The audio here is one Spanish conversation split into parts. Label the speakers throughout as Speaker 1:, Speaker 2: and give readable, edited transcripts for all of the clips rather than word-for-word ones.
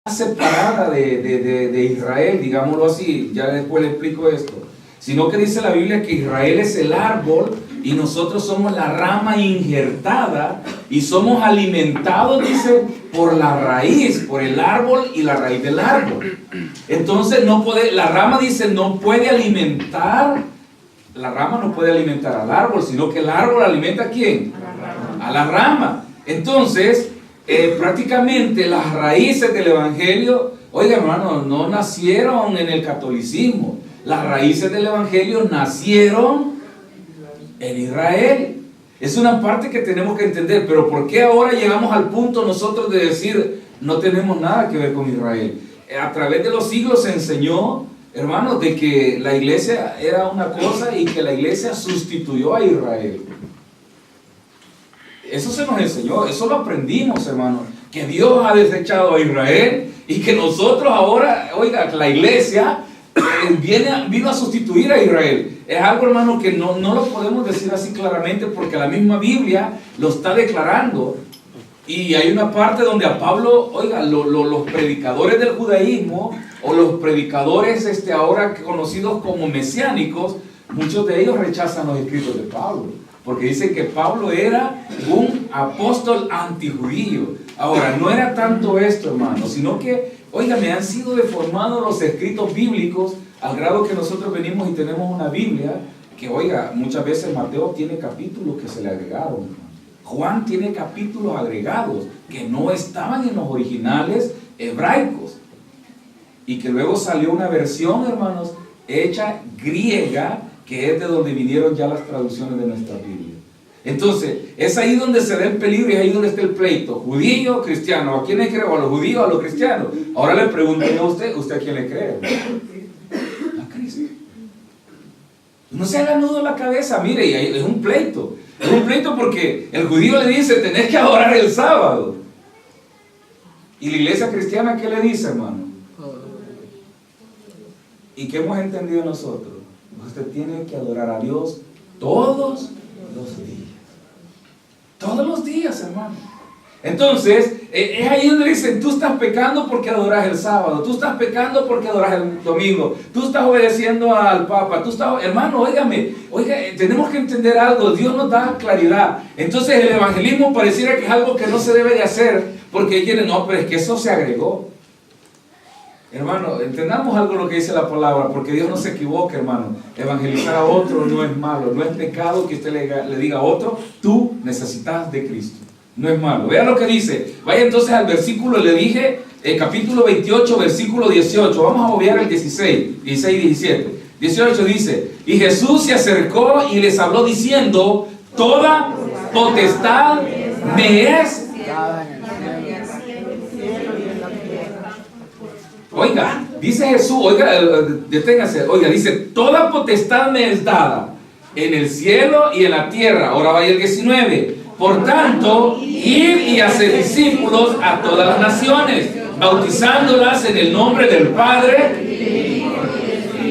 Speaker 1: separada de Israel, digámoslo así, ya después le explico esto, sino que dice la Biblia que Israel es el árbol y nosotros somos la rama injertada y somos alimentados, dice, por la raíz, por el árbol y la raíz del árbol. Entonces la rama dice no puede alimentar, la rama no puede alimentar al árbol, sino que el árbol alimenta ¿a quién? A la rama. Entonces, prácticamente las raíces del evangelio, oiga hermano, no nacieron en el catolicismo. Las raíces del evangelio nacieron en Israel. Es una parte que tenemos que entender. Pero ¿por qué ahora llegamos al punto nosotros de decir no tenemos nada que ver con Israel? A través de los siglos se enseñó, hermanos, de que la iglesia era una cosa y que la iglesia sustituyó a Israel. Eso se nos enseñó, eso lo aprendimos, hermanos, que Dios ha desechado a Israel y que nosotros ahora, oiga, la iglesia vino a sustituir a Israel. Es algo, hermano, que no lo podemos decir así claramente porque la misma Biblia lo está declarando. Y hay una parte donde a Pablo, oiga, los predicadores del judaísmo o los predicadores ahora conocidos como mesiánicos, muchos de ellos rechazan los escritos de Pablo. Porque dicen que Pablo era un apóstol antijudío. Ahora, no era tanto esto, hermano, sino que, oiga, me han sido deformados los escritos bíblicos al grado que nosotros venimos y tenemos una Biblia que, oiga, muchas veces Mateo tiene capítulos que se le agregaron, hermano. Juan tiene capítulos agregados que no estaban en los originales hebraicos. Y que luego salió una versión, hermanos, hecha griega, que es de donde vinieron ya las traducciones de nuestra Biblia. Entonces, es ahí donde se da el peligro y es ahí donde está el pleito. Judío, cristiano. ¿A quién le creo? ¿A los judíos o a los cristianos? Ahora le pregunto a ¿usted a quién le cree? A Cristo. No se haga nudo en la cabeza, mire, y es un pleito. Es un pleito porque el judío le dice, tenés que adorar el sábado. ¿Y la iglesia cristiana qué le dice, hermano? ¿Y qué hemos entendido nosotros? Usted tiene que adorar a Dios todos los días. Todos los días, hermano. Entonces, es ahí donde dicen, tú estás pecando porque adoras el sábado, tú estás pecando porque adoras el domingo, tú estás obedeciendo al Papa, hermano, oiga, tenemos que entender algo, Dios nos da claridad. Entonces el evangelismo pareciera que es algo que no se debe de hacer, porque quieren, no, pero es que eso se agregó. Hermano, entendamos algo lo que dice la palabra, porque Dios no se equivoca, hermano. Evangelizar a otro no es malo, no es pecado que usted le diga a otro, tú necesitas de Cristo. No es malo. Vea lo que dice. Vaya entonces al versículo, le dije, capítulo 28, versículo 18. Vamos a obviar el 16 y 17. 18 dice, y Jesús se acercó y les habló diciendo, toda potestad me es. Oiga, dice Jesús, oiga, deténgase, oiga, dice, toda potestad me es dada en el cielo y en la tierra. Ahora vaya el 19. Por tanto, id y hacer discípulos a todas las naciones, bautizándolas en el nombre del Padre.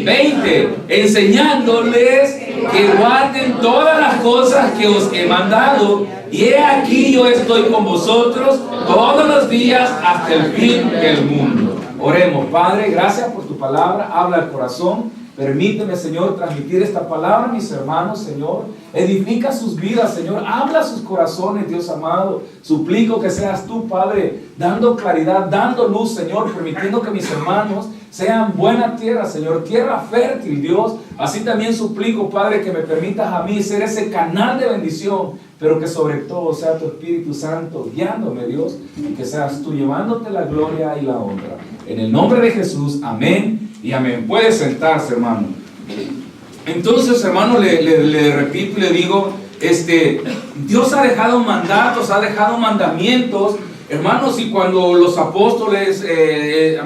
Speaker 1: 20. Enseñándoles que guarden todas las cosas que os he mandado. Y he aquí yo estoy con vosotros todos los días hasta el fin del mundo. Oremos. Padre, gracias por tu palabra, habla al corazón. Permíteme, Señor, transmitir esta palabra a mis hermanos, Señor. Edifica sus vidas, Señor. Habla a sus corazones, Dios amado. Suplico que seas tú, Padre, dando claridad, dando luz, Señor, permitiendo que mis hermanos sean buena tierra, Señor, tierra fértil, Dios. Así también suplico, Padre, que me permitas a mí ser ese canal de bendición, pero que sobre todo sea tu Espíritu Santo guiándome, Dios, y que seas tú llevándote la gloria y la honra. En el nombre de Jesús, amén y amén. Puede sentarse, hermano. Entonces, hermano, le repito y le digo, Dios ha dejado mandatos, ha dejado mandamientos, hermanos, y cuando los apóstoles,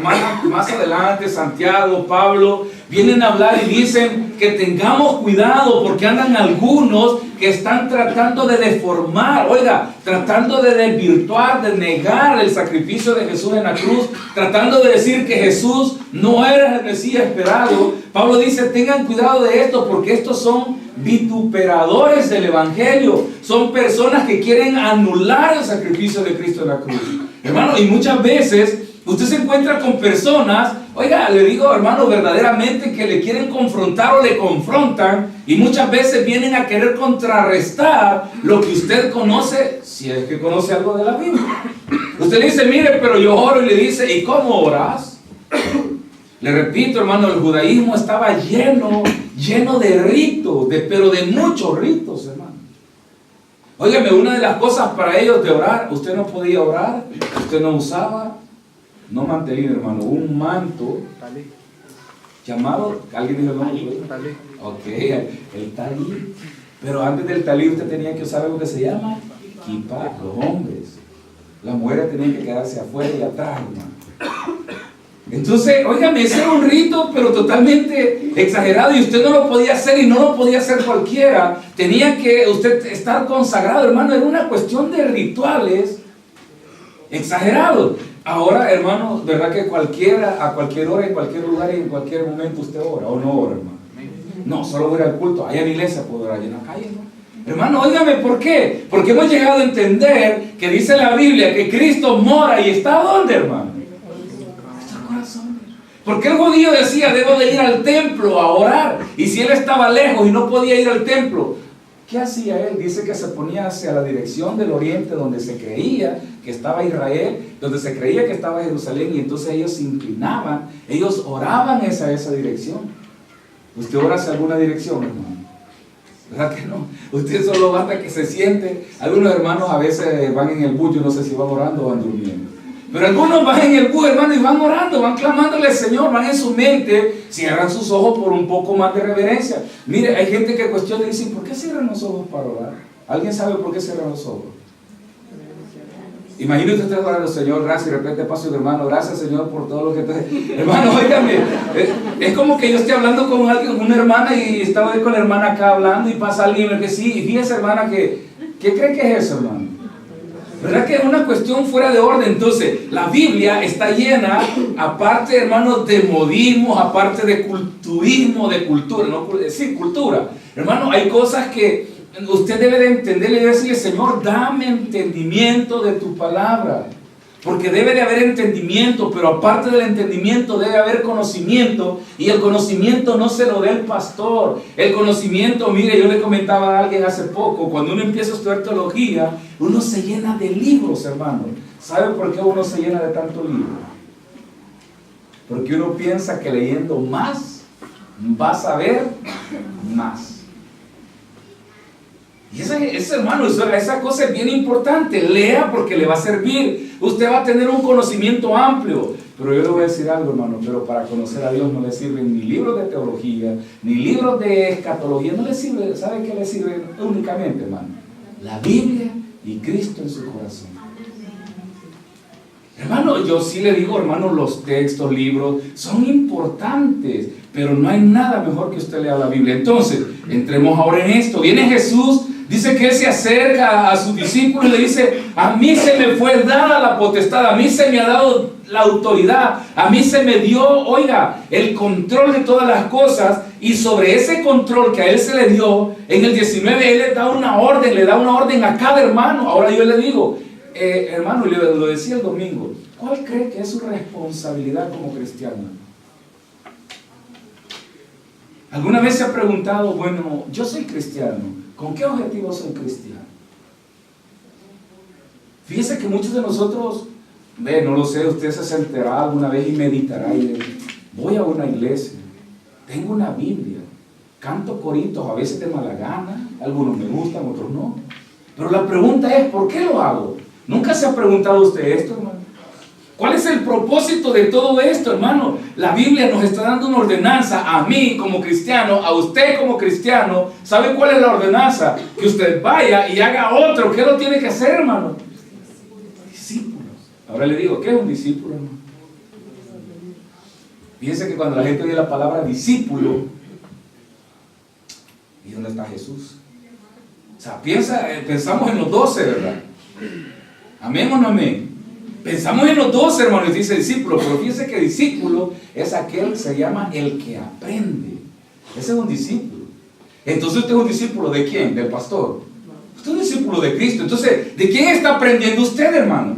Speaker 1: más adelante, Santiago, Pablo, vienen a hablar y dicen que tengamos cuidado porque andan algunos que están tratando de deformar, oiga, tratando de desvirtuar, de negar el sacrificio de Jesús en la cruz, tratando de decir que Jesús no era el Mesías esperado. Pablo dice, tengan cuidado de esto porque estos son vituperadores del Evangelio, son personas que quieren anular el sacrificio de Cristo en la cruz. Hermano, y muchas veces usted se encuentra con personas, oiga, le digo hermano, verdaderamente que le quieren confrontar o le confrontan y muchas veces vienen a querer contrarrestar lo que usted conoce, si es que conoce algo de la Biblia. Usted le dice, mire, pero yo oro, y le dice, ¿y cómo oras? Le repito, hermano, el judaísmo estaba lleno de ritos, pero de muchos ritos, hermano. Óigame, una de las cosas para ellos de orar, usted no podía orar, usted no usaba, no mantelín, hermano, un manto llamado, ¿alguien dijo el nombre?
Speaker 2: Talí.
Speaker 1: Ok, el talí. Pero antes del talí usted tenía que usar algo que se llama kippah, los hombres. Las mujeres tenían que quedarse afuera y atrás, hermano. Entonces, óigame, ese era un rito, pero totalmente exagerado, y usted no lo podía hacer, y no lo podía hacer cualquiera. Tenía que usted estar consagrado, hermano. Era una cuestión de rituales exagerados. Ahora, hermano, ¿verdad que cualquiera, a cualquier hora, en cualquier lugar y en cualquier momento usted ora o no ora, hermano? No, solo voy al culto. Allá en la iglesia puedo orar, allá en la calle, ¿no? Hermano, óigame, ¿por qué? Porque hemos llegado a entender que dice la Biblia que Cristo mora y está ¿dónde, hermano? Porque el judío decía, debo de ir al templo a orar. Y si él estaba lejos y no podía ir al templo, ¿qué hacía él? Dice que se ponía hacia la dirección del oriente, donde se creía que estaba Israel, donde se creía que estaba Jerusalén, y entonces ellos se inclinaban, ellos oraban hacia esa dirección. ¿Usted ora hacia alguna dirección, hermano? ¿Verdad que no? Usted solo basta que se siente. Algunos hermanos a veces van en el bus, yo no sé si van orando o van durmiendo. Pero algunos van en el bus, hermano, y van orando, van clamándole al Señor, van en su mente, cierran sus ojos por un poco más de reverencia. Mire, hay gente que cuestiona y dice, ¿por qué cierran los ojos para orar? ¿Alguien sabe por qué cierran los ojos? Imagínate usted orando, Señor, gracias, y de repente pasa un hermano, gracias, Señor, por todo lo que te... Hermano, óigame, es como que yo esté hablando con alguien, una hermana, y estaba con la hermana acá hablando, y pasa alguien que sí, y fíjese, hermana, ¿qué cree que es eso, hermano? ¿Verdad que es una cuestión fuera de orden? Entonces, la Biblia está llena, aparte, hermanos, de modismos, aparte de culturismo, de cultura, ¿no? Sí, cultura. Hermano, hay cosas que usted debe de entender y decirle, Señor, dame entendimiento de tu palabra. Porque debe de haber entendimiento, pero aparte del entendimiento debe haber conocimiento, y el conocimiento no se lo da el pastor. El conocimiento, mire, yo le comentaba a alguien hace poco, cuando uno empieza a estudiar teología, uno se llena de libros, hermano. ¿Sabe por qué uno se llena de tanto libro? Porque uno piensa que leyendo más, va a saber más. Y ese hermano, esa cosa es bien importante. Lea porque le va a servir. Usted va a tener un conocimiento amplio. Pero yo le voy a decir algo, hermano, pero para conocer a Dios no le sirven ni libros de teología, ni libros de escatología. No le sirve. ¿Sabe qué le sirve únicamente, hermano? La Biblia y Cristo en su corazón. Hermano, yo sí le digo, hermano, los textos, libros, son importantes, pero no hay nada mejor que usted lea la Biblia. Entonces, entremos ahora en esto. Viene Jesús, dice que él se acerca a sus discípulos y le dice, a mí se me fue dada la potestad, a mí se me ha dado la autoridad, a mí se me dio, oiga, el control de todas las cosas, y sobre ese control que a él se le dio, en el 19 él le da una orden a cada hermano. Ahora yo le digo, hermano, lo decía el domingo, ¿cuál cree que es su responsabilidad como cristiano? ¿Alguna vez se ha preguntado, bueno, yo soy cristiano, ¿con qué objetivo soy cristiano? Fíjese que muchos de nosotros, no lo sé, usted se sentará alguna vez y meditará y dirá, voy a una iglesia, tengo una Biblia, canto coritos, a veces de mala gana, algunos me gustan, otros no. Pero la pregunta es, ¿por qué lo hago? ¿Nunca se ha preguntado usted esto, hermano? ¿Cuál es el propósito de todo esto, hermano? La Biblia nos está dando una ordenanza a mí como cristiano, a usted como cristiano. ¿Sabe cuál es la ordenanza? Que usted vaya y haga otro. ¿Qué lo tiene que hacer, hermano? Discípulos. Ahora le digo, ¿qué es un discípulo, hermano? Fíjense que cuando la gente oye la palabra discípulo, ¿y dónde está Jesús? O sea, pensamos en los 12, ¿verdad? ¿Amén o no amén? Pensamos en los 12, hermanos, y dice discípulo, pero fíjense que discípulo es aquel que se llama el que aprende. Ese es un discípulo. Entonces usted es un discípulo ¿de quién? ¿Del pastor? Usted es un discípulo de Cristo. Entonces, ¿de quién está aprendiendo usted, hermano?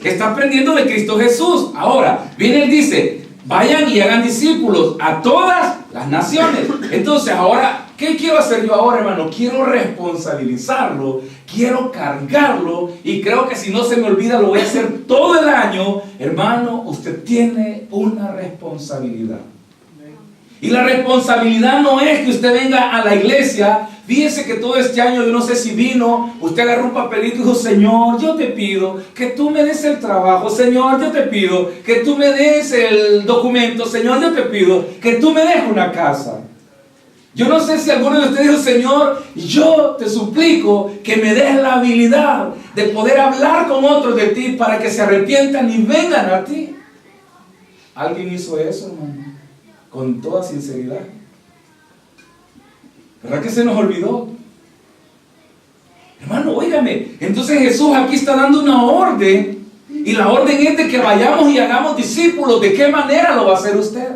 Speaker 1: Está aprendiendo de Cristo Jesús. Ahora, viene él dice, vayan y hagan discípulos a todas las naciones. Entonces, ahora, ¿qué quiero hacer yo ahora, hermano? Quiero responsabilizarlo, quiero cargarlo, y creo que si no se me olvida lo voy a hacer todo el año. Hermano, usted tiene una responsabilidad. Y la responsabilidad no es que usted venga a la iglesia. Fíjese que todo este año, yo no sé si vino, usted agarró un papelito y dijo, Señor, yo te pido que tú me des el trabajo. Señor, yo te pido que tú me des el documento. Señor, yo te pido que tú me des una casa. Yo no sé si alguno de ustedes dijo, Señor, yo te suplico que me des la habilidad de poder hablar con otros de ti para que se arrepientan y vengan a ti. ¿Alguien hizo eso, hermano? Con toda sinceridad. ¿Verdad que se nos olvidó? Hermano, óigame. Entonces Jesús aquí está dando una orden. Y la orden es de que vayamos y hagamos discípulos. ¿De qué manera lo va a hacer usted?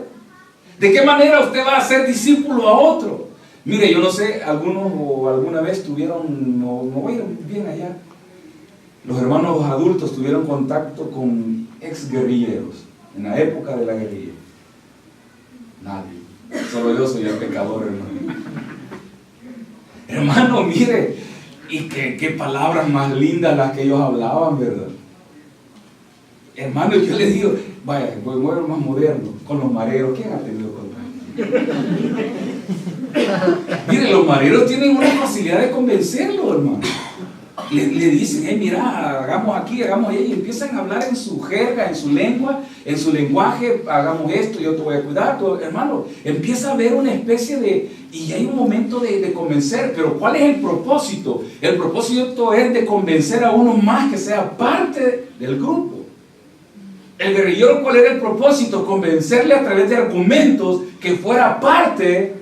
Speaker 1: ¿De qué manera usted va a hacer discípulo a otro? Mire, yo no sé, algunos o alguna vez tuvieron, no voy a ir bien allá, los hermanos adultos tuvieron contacto con ex guerrilleros en la época de la guerrilla. Nadie. Solo yo soy el pecador, hermano. Hermano, mire, y qué palabras más lindas las que ellos hablaban, ¿verdad? Hermano, yo les digo, vaya, voy a ver más moderno, con los mareros. ¿Quién ha tenido contacto? Mire, los mareros tienen una facilidad de convencerlo, hermano. Le dicen, hey, mira, hagamos aquí, hagamos allá, y empiezan a hablar en su jerga, en su lengua, en su lenguaje, hagamos esto, yo te voy a cuidar, todo, hermano. Empieza a haber una especie de, y hay un momento de convencer, pero ¿cuál es el propósito? El propósito es de convencer a uno más que sea parte del grupo. El guerrillero, ¿cuál era el propósito? Convencerle a través de argumentos que fuera parte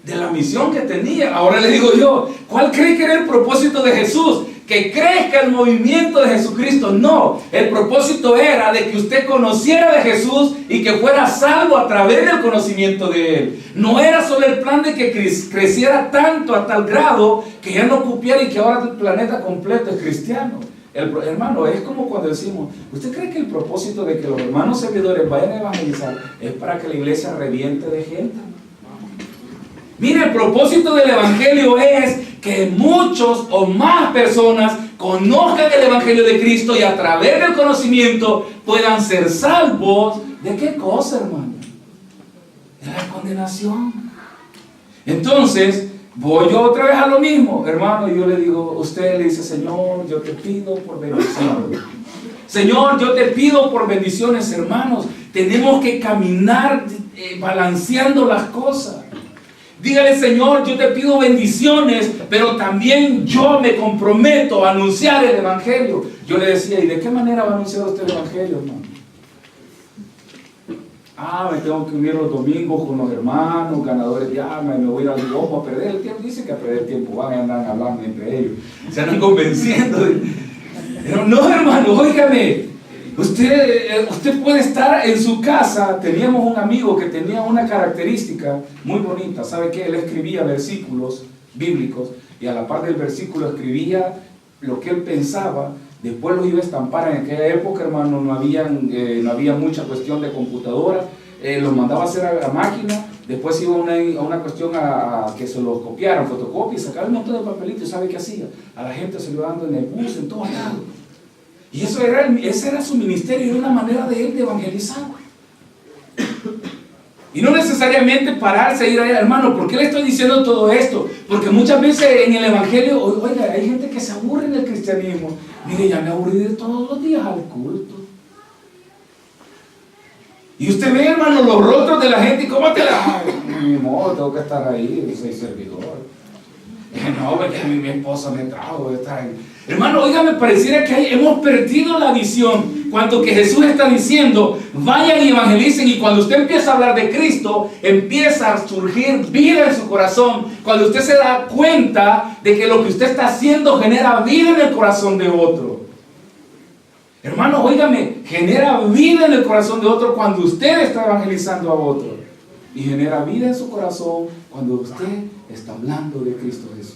Speaker 1: de la misión que tenía. Ahora le digo yo, ¿cuál cree que era el propósito de Jesús? Que crezca el movimiento de Jesucristo. No, el propósito era de que usted conociera de Jesús y que fuera salvo a través del conocimiento de Él. No era solo el plan de que creciera tanto a tal grado que ya no ocupiera y que ahora el planeta completo es cristiano. Hermano, es como cuando decimos, ¿usted cree que el propósito de que los hermanos servidores vayan a evangelizar es para que la iglesia reviente de gente? Mire, el propósito del evangelio es que muchos o más personas conozcan el evangelio de Cristo y a través del conocimiento puedan ser salvos. ¿De qué cosa, hermano? De la condenación. Entonces, voy yo otra vez a lo mismo, hermano, y yo le digo, usted le dice, Señor, yo te pido por bendiciones. Señor, yo te pido por bendiciones, hermanos. Tenemos que caminar balanceando las cosas. Dígale, Señor, yo te pido bendiciones, pero también yo me comprometo a anunciar el evangelio. Yo le decía, ¿y de qué manera va a anunciar usted el evangelio, hermano? Me tengo que unir los domingos con los hermanos, ganadores de alma, y me voy a ir al lomo a perder el tiempo. Dice que a perder el tiempo van a andar hablando entre ellos. Se andan convenciendo. Pero no, hermano, óigame. Usted puede estar en su casa. Teníamos un amigo que tenía una característica muy bonita. ¿Sabe qué? Él escribía versículos bíblicos y a la par del versículo escribía lo que él pensaba. Después los iba a estampar. En aquella época, hermano, no había mucha cuestión de computadora. Los mandaba a hacer a máquina. Después iba a una cuestión a que se los copiaran, fotocopia, y sacar un montón de papelitos. ¿Sabe qué hacía? A la gente se lo iba dando en el bus, en todos lados. Y ese era su ministerio, era una manera de él de evangelizar. Y no necesariamente pararse e ir allá, hermano. ¿Por qué le estoy diciendo todo esto? Porque muchas veces en el evangelio, oiga, hay gente que se aburre en el cristianismo. Mire, ya me aburrí de todos los días al culto. Y usted ve, hermano, los rostros de la gente y cómo te la... Ni modo, tengo que estar ahí, soy servidor. No, porque a mí mi esposa me trajo. Hermano, oiga, me pareciera que hemos perdido la visión cuando que Jesús está diciendo, vayan y evangelicen, y cuando usted empieza a hablar de Cristo, empieza a surgir vida en su corazón. Cuando usted se da cuenta de que lo que usted está haciendo genera vida en el corazón de otro. Hermano, óigame, genera vida en el corazón de otro cuando usted está evangelizando a otro. Y genera vida en su corazón cuando usted está hablando de Cristo Jesús.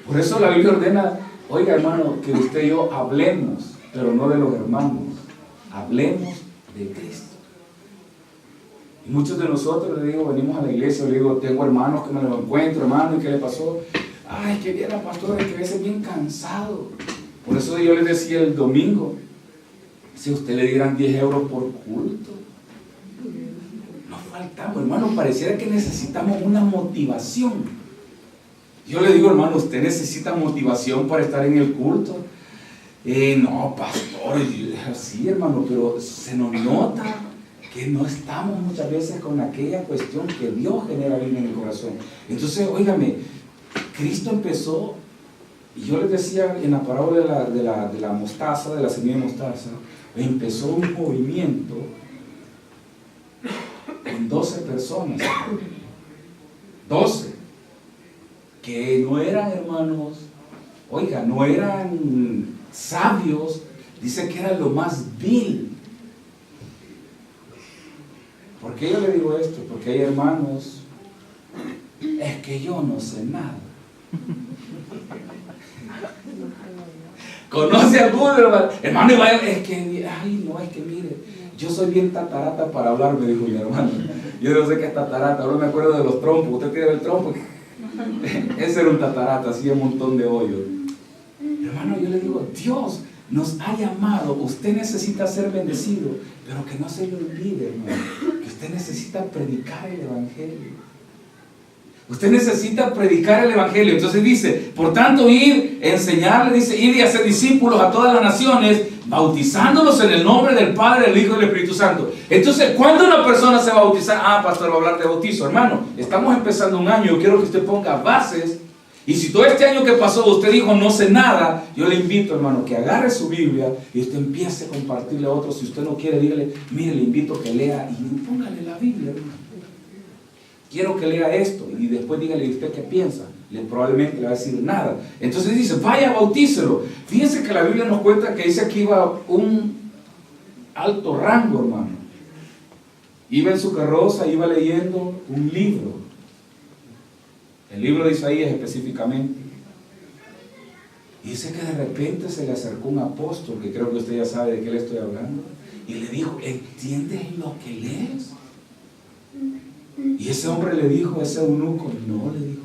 Speaker 1: Por eso la Biblia ordena, oiga, hermano, que usted y yo hablemos pero no de los hermanos. Hablemos de Cristo. Y muchos de nosotros, le digo, venimos a la iglesia, le digo, tengo hermanos que me los encuentro, hermano, ¿y qué le pasó? Ay, que viene la pastora, que a veces bien cansado. Por eso yo les decía el domingo, si a usted le dieran 10 euros por culto, nos faltamos, hermano, pareciera que necesitamos una motivación. Yo le digo, hermano, ¿usted necesita motivación para estar en el culto? No, pastor, sí, hermano, pero se nos nota que no estamos muchas veces con aquella cuestión que Dios genera bien en el corazón. Entonces, óigame, Cristo empezó, y yo les decía en la parábola de la mostaza, de la semilla de mostaza, empezó un movimiento con 12 personas, 12, que no eran, hermanos, oiga, no eran sabios, dice que era lo más vil. ¿Por qué yo le digo esto? Porque hay hermanos, es que yo no sé nada. ¿Conoce alguno, hermano? Es que, ay, no, es que mire, yo soy bien tatarata para hablar, me dijo mi hermano. Yo no sé qué es tatarata, ahora me acuerdo de los trompos. ¿Usted tiene el trompo? Ese era un tatarata, hacía un montón de hoyos. Hermano, yo le digo, Dios nos ha llamado, usted necesita ser bendecido, pero que no se le olvide, hermano, que usted necesita predicar el Evangelio. Usted necesita predicar el Evangelio. Entonces dice, por tanto, ir, enseñarle, dice, ir y hacer discípulos a todas las naciones, bautizándolos en el nombre del Padre, del Hijo y del Espíritu Santo. Entonces, ¿cuándo una persona se va a bautizar? Ah, pastor, va a hablar de bautizo. Hermano, estamos empezando un año, yo quiero que usted ponga bases. Y si todo este año que pasó usted dijo no sé nada, yo le invito, hermano, que agarre su Biblia y usted empiece a compartirle a otros. Si usted no quiere, dígale, mire, le invito a que lea y póngale la Biblia, hermano. Quiero que lea esto, y después dígale, ¿usted qué piensa? Probablemente le va a decir nada. Entonces dice, vaya, bautícelo. Fíjense que la Biblia nos cuenta que dice que iba un alto rango, hermano. Iba en su carroza, iba leyendo un libro. El libro de Isaías específicamente. Y dice que de repente se le acercó un apóstol, que creo que usted ya sabe de qué le estoy hablando, y le dijo, ¿entiendes lo que lees? Y ese hombre le dijo, ese eunuco, no, le dijo,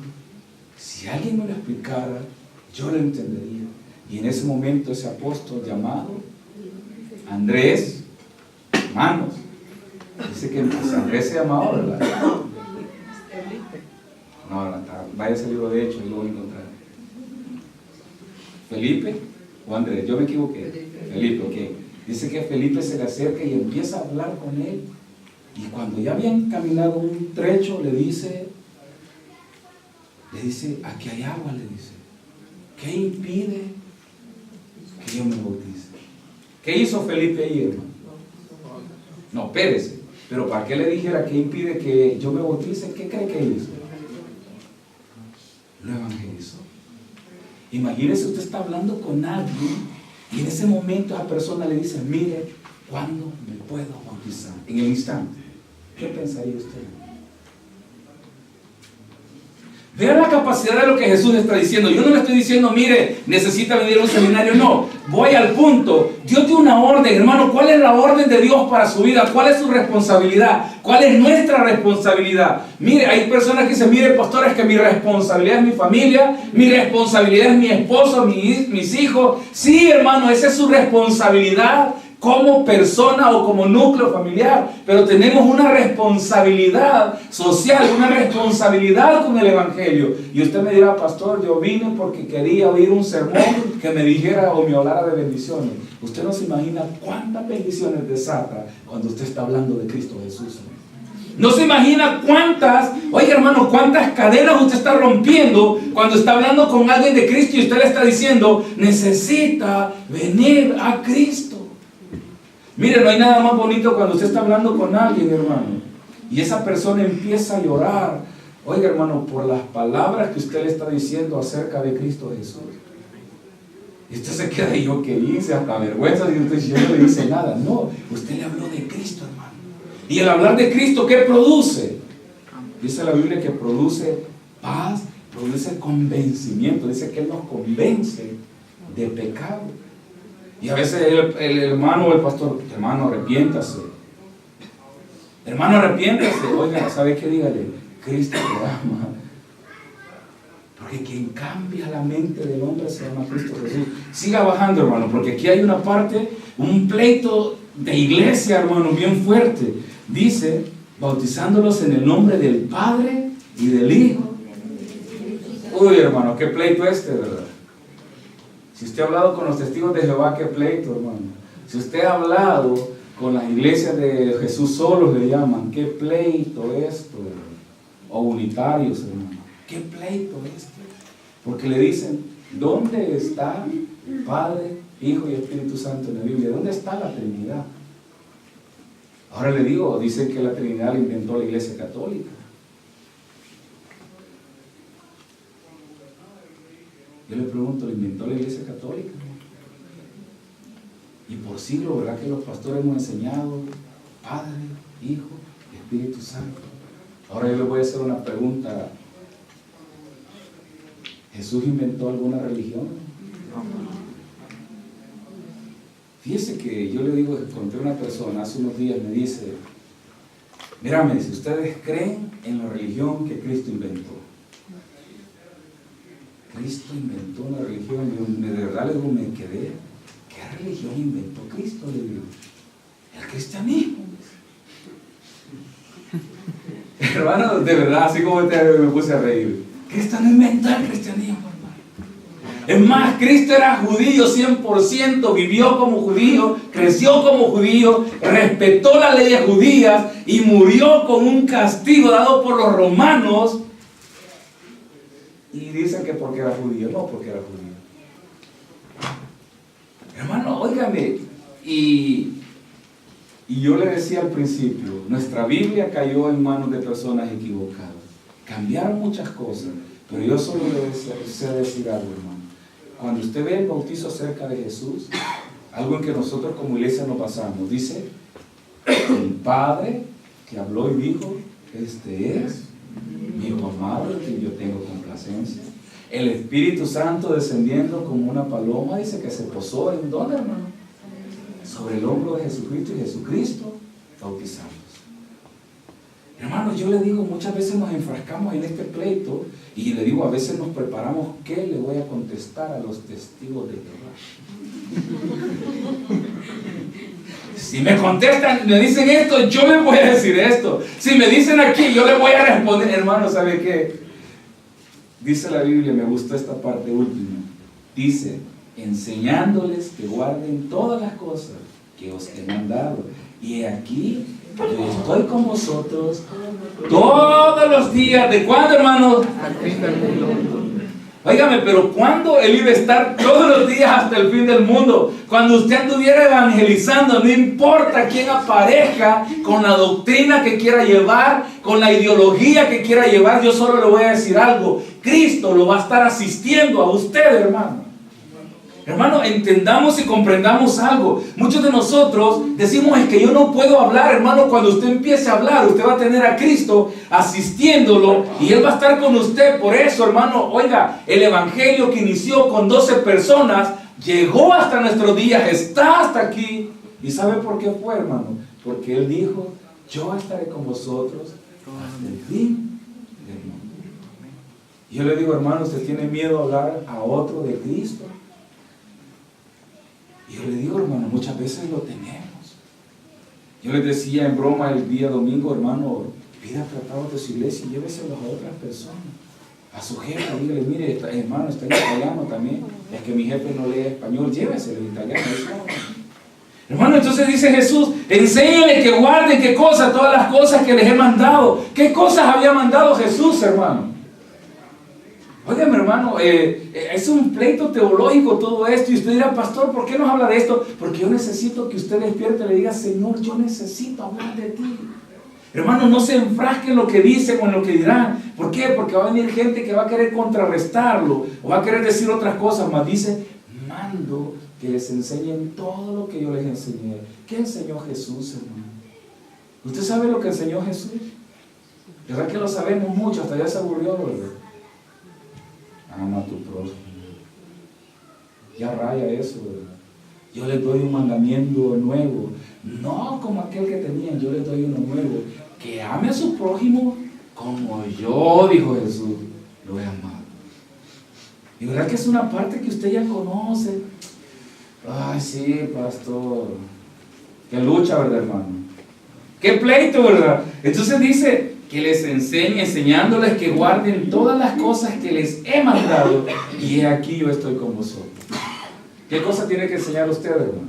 Speaker 1: si alguien me lo explicara, yo lo entendería. Y en ese momento ese apóstol llamado Andrés, hermanos, dice que Andrés se llamaba, ¿verdad? No, vaya ese libro de Hechos y lo voy a encontrar. ¿Felipe o Andrés? Yo me equivoqué. Felipe, ok. Dice que Felipe se le acerca y empieza a hablar con él. Y cuando ya habían caminado un trecho, le dice, aquí hay agua, le dice. ¿Qué impide que yo me bautice? ¿Qué hizo Felipe ahí, hermano? No, espérese. Pero para que le dijera qué impide que yo me bautice, ¿qué cree que hizo? Lo evangelizó. Imagínese, usted está hablando con alguien y en ese momento esa persona le dice, mire, ¿cuándo me puedo bautizar? En el instante. ¿Qué pensaría usted? Vean la capacidad de lo que Jesús está diciendo. Yo no le estoy diciendo, mire, necesita venir a un seminario. No, voy al punto. Dios dio una orden, hermano. ¿Cuál es la orden de Dios para su vida? ¿Cuál es su responsabilidad? ¿Cuál es nuestra responsabilidad? Mire, hay personas que dicen, mire, pastor, es que mi responsabilidad es mi familia, mi responsabilidad es mi esposo, mis hijos. Sí, hermano, esa es su responsabilidad como persona o como núcleo familiar, pero tenemos una responsabilidad social, una responsabilidad con el Evangelio. Y usted me dirá, pastor, yo vine porque quería oír un sermón que me dijera o me hablara de bendiciones. Usted no se imagina cuántas bendiciones desata cuando usted está hablando de Cristo Jesús. No se imagina cuántas, oiga hermano, cuántas cadenas usted está rompiendo cuando está hablando con alguien de Cristo y usted le está diciendo, necesita venir a Cristo. Mire, no hay nada más bonito cuando usted está hablando con alguien, hermano, y esa persona empieza a llorar, oiga hermano, por las palabras que usted le está diciendo acerca de Cristo Jesús. Y usted se queda, y yo qué hice, hasta vergüenza, y usted, yo no le dice nada. No, usted le habló de Cristo, hermano. Y el hablar de Cristo, ¿qué produce? Dice la Biblia que produce paz, produce convencimiento. Dice que Él nos convence de pecado. Y a veces el hermano o el pastor, hermano, arrepiéntase. Hermano, arrepiéntase. Oiga, ¿sabe qué? Dígale, Cristo te ama. Porque quien cambia la mente del hombre se llama Cristo Jesús. Siga bajando, hermano, porque aquí hay una parte, un pleito de iglesia, hermano, bien fuerte. Dice, bautizándolos en el nombre del Padre y del Hijo. Uy, hermano, qué pleito ¿verdad? Si usted ha hablado con los testigos de Jehová, qué pleito, hermano. Si usted ha hablado con las iglesias de Jesús solos, le llaman, qué pleito esto, ¿verdad? O unitarios, hermano. ¿Qué pleito esto? Porque le dicen, ¿dónde está Padre, Hijo y Espíritu Santo en la Biblia? ¿Dónde está la Trinidad? Ahora le digo, dicen que la Trinidad la inventó la Iglesia Católica. Yo le pregunto, ¿la inventó la Iglesia Católica? Y por siglos, ¿verdad que los pastores hemos enseñado Padre, Hijo y Espíritu Santo? Ahora yo le voy a hacer una pregunta. ¿Jesús inventó alguna religión? Fíjese que yo le digo, encontré una persona hace unos días, me dice, mírame, si ustedes creen en la religión que Cristo inventó. Cristo inventó una religión, y de verdad le digo, me quedé. ¿Qué religión inventó Cristo? Le digo, el cristianismo. Hermano, de verdad, así como me puse a reír. Cristo no inventó el cristianismo, hermano. Es más, Cristo era judío 100%, vivió como judío, creció como judío, respetó las leyes judías y murió con un castigo dado por los romanos. Y dicen que porque era judío, no porque era judío. Hermano, óigame, y yo le decía al principio, nuestra Biblia cayó en manos de personas equivocadas. Cambiaron muchas cosas, pero yo solo le sé decir algo, hermano. Cuando usted ve el bautizo acerca de Jesús, algo en que nosotros como iglesia nos basamos, dice, el Padre que habló y dijo, este es mi Hijo amado, en quien yo tengo complacencia. El Espíritu Santo descendiendo como una paloma, dice que se posó en ¿dónde, hermano? Sobre el hombro de Jesucristo, y Jesucristo bautizándose. Hermanos, yo le digo, muchas veces nos enfrascamos en este pleito y le digo, a veces nos preparamos, ¿qué le voy a contestar a los testigos de Jehová? Si me contestan, me dicen esto, yo les voy a decir esto. Si me dicen aquí, yo les voy a responder. Hermano, ¿sabe qué? Dice la Biblia, me gustó esta parte última. Dice, enseñándoles que guarden todas las cosas que os he mandado. Y aquí yo estoy con vosotros todos los días. ¿De cuándo, hermano? Al fin del mundo. Óigame, pero ¿cuándo Él iba a estar todos los días hasta el fin del mundo? Cuando usted anduviera evangelizando, no importa quién aparezca con la doctrina que quiera llevar, con la ideología que quiera llevar, yo solo le voy a decir algo. Cristo lo va a estar asistiendo a usted, hermano. Hermano, entendamos y comprendamos algo. Muchos de nosotros decimos, es que yo no puedo hablar, hermano. Cuando usted empiece a hablar, usted va a tener a Cristo asistiéndolo y Él va a estar con usted. Por eso, hermano, oiga, el evangelio que inició con 12 personas llegó hasta nuestros días, está hasta aquí. ¿Y sabe por qué fue, hermano? Porque Él dijo, yo estaré con vosotros hasta el fin del mundo. Y yo le digo, hermano, ¿usted tiene miedo a hablar a otro de Cristo? Y yo le digo, hermano, muchas veces lo tenemos. Yo les decía en broma el día domingo, hermano, pida tratados de su iglesia y lléveselos a otras personas. A su jefe, dígale, mire, hermano, está en italiano también. Es que mi jefe no lee español, lléveselo en italiano. Hermano, entonces dice Jesús, enséñenle que guarden, ¿qué cosas? Todas las cosas que les he mandado. ¿Qué cosas había mandado Jesús, hermano? Óigame, hermano, es un pleito teológico todo esto. Y usted dirá, pastor, ¿por qué nos habla de esto? Porque yo necesito que usted despierte y le diga, Señor, yo necesito hablar de ti. Hermano, no se enfrasque en lo que dicen o en lo que dirán. ¿Por qué? Porque va a venir gente que va a querer contrarrestarlo o va a querer decir otras cosas. Mas dice, mando que les enseñen todo lo que yo les enseñé. ¿Qué enseñó Jesús, hermano? ¿Usted sabe lo que enseñó Jesús? ¿Verdad que lo sabemos mucho? Hasta ya se aburrió, ¿verdad? Ama a tu prójimo. Ya raya eso, ¿verdad? yo les doy un mandamiento nuevo, no como aquel que tenían, yo les doy uno nuevo, que ame a su prójimo como yo, dijo Jesús, lo he amado. Y verdad que es una parte que usted ya conoce. Ay, sí, pastor, qué lucha, ¿verdad, hermano? Qué pleito, ¿verdad? Entonces dice que les enseñe, enseñándoles que guarden todas las cosas que les he mandado, y he aquí yo estoy con vosotros. ¿Qué cosa tiene que enseñar usted, hermano?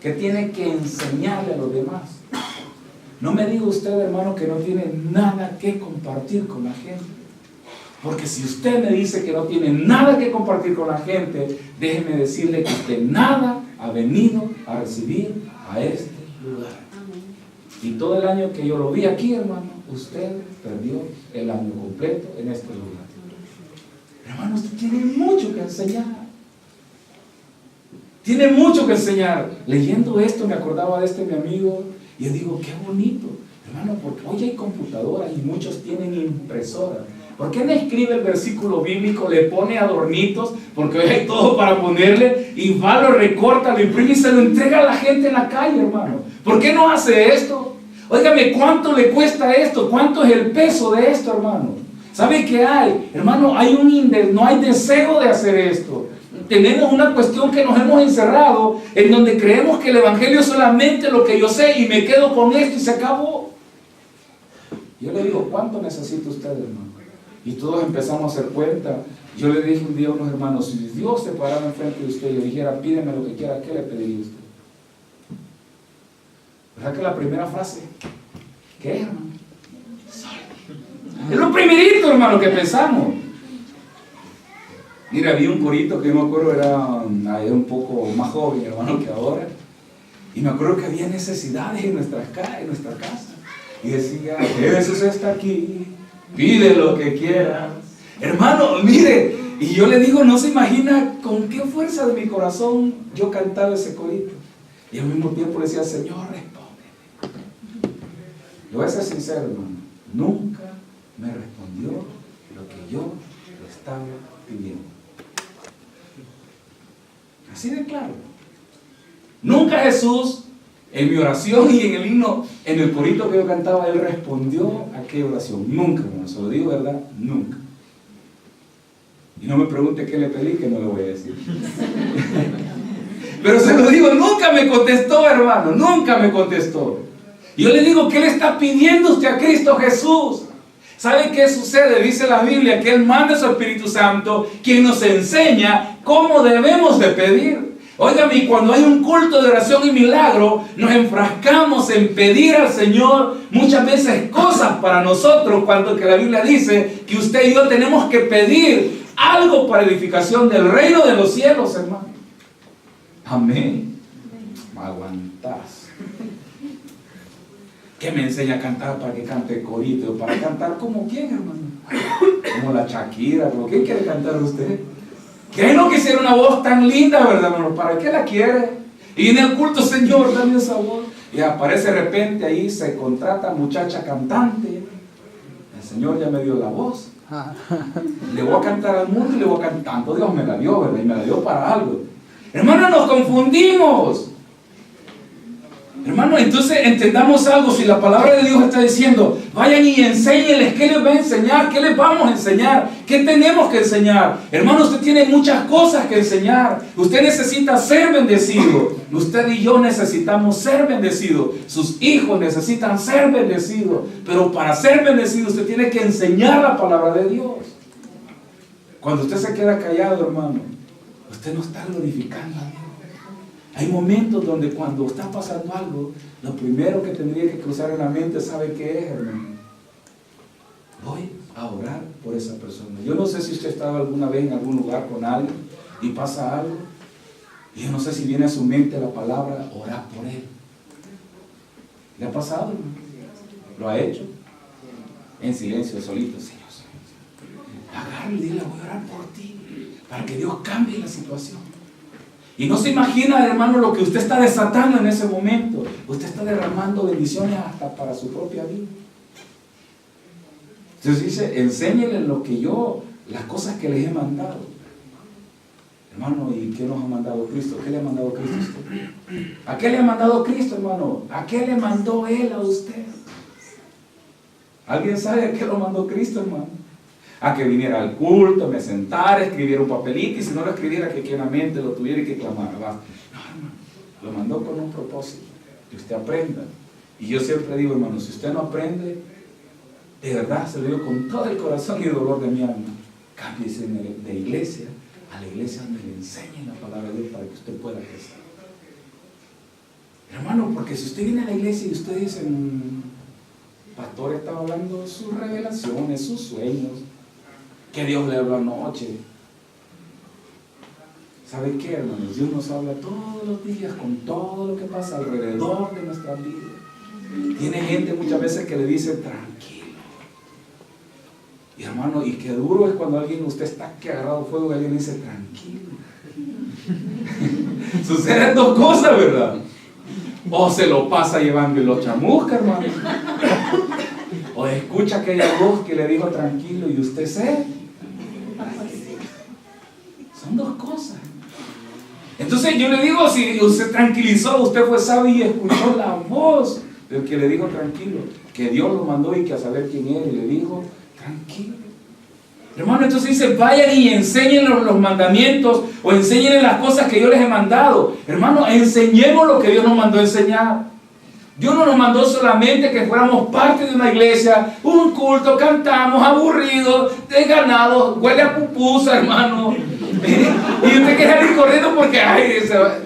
Speaker 1: ¿Qué tiene que enseñarle a los demás? No me diga usted, hermano, que no tiene nada que compartir con la gente. Porque si usted me dice que no tiene nada que compartir con la gente, déjeme decirle que usted nada ha venido a recibir a este lugar. Y todo el año que yo lo vi aquí, hermano, usted perdió el año completo en este lugar. Hermano, usted tiene mucho que enseñar. Tiene mucho que enseñar. Leyendo esto me acordaba de mi amigo y yo digo, qué bonito, hermano, porque hoy hay computadoras y muchos tienen impresoras. ¿Por qué no escribe el versículo bíblico, le pone adornitos? Porque hoy hay todo para ponerle, y va, lo recorta, lo imprime y se lo entrega a la gente en la calle, hermano. ¿Por qué no hace esto? Óigame, ¿cuánto le cuesta esto? ¿Cuánto es el peso de esto, hermano? ¿Sabe qué hay? Hermano, no hay deseo de hacer esto. Tenemos una cuestión que nos hemos encerrado, en donde creemos que el evangelio es solamente lo que yo sé y me quedo con esto y se acabó. Yo le digo, ¿cuánto necesita usted, hermano? Y todos empezamos a hacer cuenta. Yo le dije un día a unos hermanos, si Dios se parara enfrente de usted y le dijera, pídeme lo que quiera, ¿qué le pediría usted? ¿Verdad que la primera frase? ¿Qué, hermano? Es lo primerito, hermano, que pensamos. Mira, había un corito que yo me acuerdo era un poco más joven, hermano, que ahora. Y me acuerdo que había necesidades en nuestra casa. Y decía, Jesús está aquí, pide lo que quieras. Hermano, mire, y yo le digo, no se imagina con qué fuerza de mi corazón yo cantaba ese corito. Y al mismo tiempo le decía, Señor, responde. Yo voy a ser sincero, hermano, nunca me respondió lo que yo le estaba pidiendo. Así de claro. Nunca Jesús, en mi oración y en el himno, en el corito que yo cantaba, Él respondió a aquella oración. Nunca, hermano, se lo digo, ¿verdad? Nunca. Y no me pregunte qué le pedí, que no le voy a decir. Pero se lo digo, nunca me contestó, hermano, nunca me contestó. Y yo le digo, ¿qué le está pidiendo usted a Cristo Jesús? ¿Sabe qué sucede? Dice la Biblia que Él manda a su Espíritu Santo, quien nos enseña cómo debemos de pedir. Óigame, y cuando hay un culto de oración y milagro, nos enfrascamos en pedir al Señor muchas veces cosas para nosotros, cuando que la Biblia dice que usted y yo tenemos que pedir algo para edificación del reino de los cielos, hermano. Amén. Aguantás. ¿Qué me enseña a cantar para que cante corito? ¿Para cantar como quién, hermano? Como la Shakira, ¿pero qué quiere cantar usted? ¿Qué no quisiera una voz tan linda, verdad, hermano? ¿Para qué la quiere? Y en el culto, Señor, dame esa voz. Y aparece de repente ahí, se contrata muchacha cantante. El Señor ya me dio la voz. Le voy a cantar al mundo y le voy a cantar. Tanto Dios me la dio, ¿verdad? Y me la dio para algo. Hermano, nos confundimos. Hermano, entonces entendamos algo. Si la palabra de Dios está diciendo, vayan y enséñenles, ¿qué les va a enseñar? ¿Qué les vamos a enseñar? ¿Qué tenemos que enseñar? Hermano, usted tiene muchas cosas que enseñar. Usted necesita ser bendecido. Usted y yo necesitamos ser bendecidos. Sus hijos necesitan ser bendecidos. Pero para ser bendecido usted tiene que enseñar la palabra de Dios. Cuando usted se queda callado, hermano, usted no está glorificando a Dios. Hay momentos donde cuando está pasando algo, lo primero que tendría que cruzar en la mente, ¿sabe qué es, hermano? Voy a orar por esa persona. Yo no sé si usted ha estado alguna vez en algún lugar con alguien y pasa algo, y yo no sé si viene a su mente la palabra orar por él. ¿Le ha pasado, hermano? ¿Lo ha hecho? En silencio, solito, Señor. Agarre y dile, voy a orar por ti, para que Dios cambie la situación. Y no se imagina, hermano, lo que usted está desatando en ese momento. Usted está derramando bendiciones hasta para su propia vida. Entonces dice, enséñenle las cosas que les he mandado.
Speaker 2: Hermano, ¿y qué nos ha mandado Cristo? ¿Qué le ha mandado Cristo a usted? ¿A qué le ha mandado Cristo, hermano? ¿A qué le mandó Él a usted? ¿Alguien sabe a qué lo mandó Cristo, hermano? A que viniera al culto, me sentara, escribiera un papelito, y si no lo escribiera, que quienamente lo tuviera y que clamara. No, hermano, lo mandó con un propósito, que usted aprenda. Y yo siempre digo, hermano, si usted no aprende, de verdad, se lo digo con todo el corazón y el dolor de mi alma, cámbiese de iglesia a la iglesia donde le enseñen la palabra de Dios para que usted pueda crecer. Hermano, porque si usted viene a la iglesia y usted dice, pastor estaba hablando de sus revelaciones, sus sueños, que Dios le habló anoche. ¿Sabe qué, hermanos? Dios nos habla todos los días con todo lo que pasa alrededor de nuestra vida. Tiene gente muchas veces que le dice, tranquilo. Y hermano, y qué duro es cuando usted está que agarrado fuego y alguien le dice, tranquilo. Suceden dos cosas, ¿verdad? O se lo pasa llevando y lo chamusca, hermano. O escucha aquella voz que le dijo tranquilo y usted se... Son dos cosas. Entonces yo le digo, si usted tranquilizó, usted fue sabio y escuchó la voz del que le dijo tranquilo, que Dios lo mandó y que a saber quién era, y le dijo tranquilo. Hermano, entonces dice, vayan y enseñen los mandamientos o enseñen las cosas que yo les he mandado. Hermano, enseñemos lo que Dios nos mandó a enseñar. Dios no nos mandó solamente que fuéramos parte de una iglesia, un culto, cantamos, aburridos, desganados, huele a pupusa, hermano. Y usted quiere salir corriendo porque, ay, se va.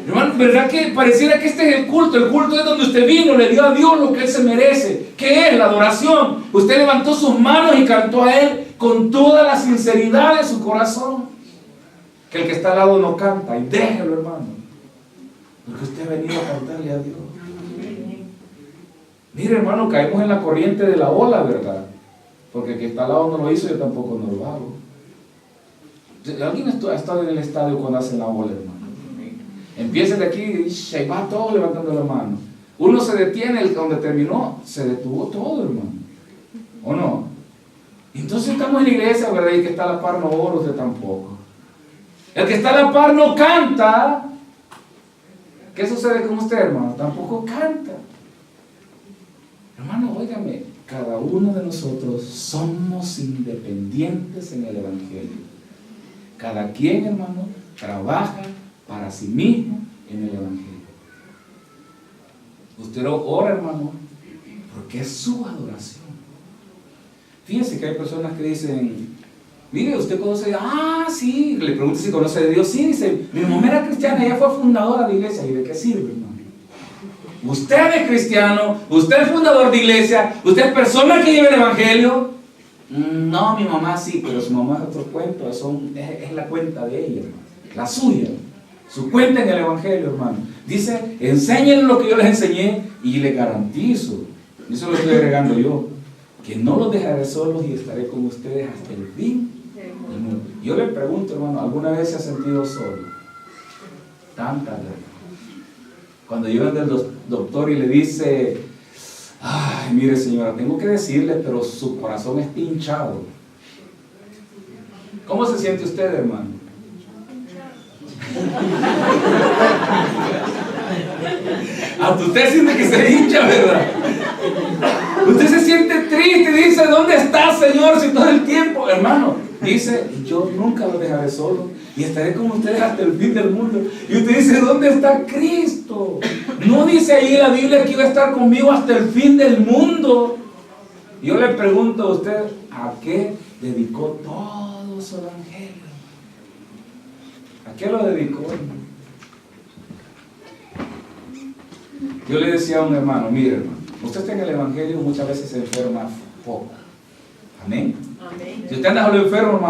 Speaker 2: Hermano, ¿verdad que pareciera que este es el culto? El culto es donde usted vino, le dio a Dios lo que Él se merece. ¿Qué es? La adoración. Usted levantó sus manos y cantó a Él con toda la sinceridad de su corazón. Que el que está al lado no canta, y déjelo, hermano. Porque usted ha venido a cantarle a Dios. Mire, hermano, caemos en la corriente de la ola, ¿verdad? Porque el que está al lado no lo hizo, yo tampoco no lo hago. ¿Alguien ha estado en el estadio cuando hacen la ola, hermano? Empieza de aquí y se va todo levantando la mano. Uno se detiene, donde terminó, se detuvo todo, hermano. ¿O no? Entonces estamos en la iglesia, ¿verdad? Y el que está a la par no ora, usted tampoco. El que está a la par no canta. ¿Qué sucede con usted, hermano? Tampoco canta. Hermano, óigame, cada uno de nosotros somos independientes en el Evangelio. Cada quien, hermano, trabaja para sí mismo en el Evangelio. Usted ora, hermano, porque es su adoración. Fíjense que hay personas que dicen, mire, ¿usted conoce? Ah, sí. Le pregunto si conoce de Dios. Sí, dice, mi mamá era cristiana, ella fue fundadora de iglesia. ¿Y de qué sirve, hermano? Usted es cristiano, usted es fundador de iglesia, usted es persona que lleva el Evangelio. No, mi mamá sí, pero su mamá es otro cuento, es la cuenta de ella, hermano, la suya, su cuenta en el Evangelio, hermano. Dice, enséñenle lo que yo les enseñé y les garantizo, eso lo estoy agregando yo, que no los dejaré solos y estaré con ustedes hasta el fin del mundo. Yo le pregunto, hermano, ¿alguna vez se ha sentido solo? Tantas veces. Cuando llegan del doctor y le dice, ay, mire señora, tengo que decirle, pero su corazón está hinchado. ¿Cómo se siente usted, hermano? Hasta usted siente que se hincha, ¿verdad? Usted se siente triste y dice, ¿dónde está, Señor? Si todo el tiempo, hermano, dice, yo nunca lo dejaré solo y estaré con ustedes hasta el fin del mundo. Y usted dice, ¿dónde está Cristo? No dice ahí en la Biblia que iba a estar conmigo hasta el fin del mundo. Yo le pregunto a usted, ¿a qué dedicó todo su evangelio? ¿A qué lo dedicó? Yo le decía a un hermano, mire hermano, usted está en el evangelio, muchas veces se enferma poco. Amén. Amén. Si usted anda solo enfermo, hermano,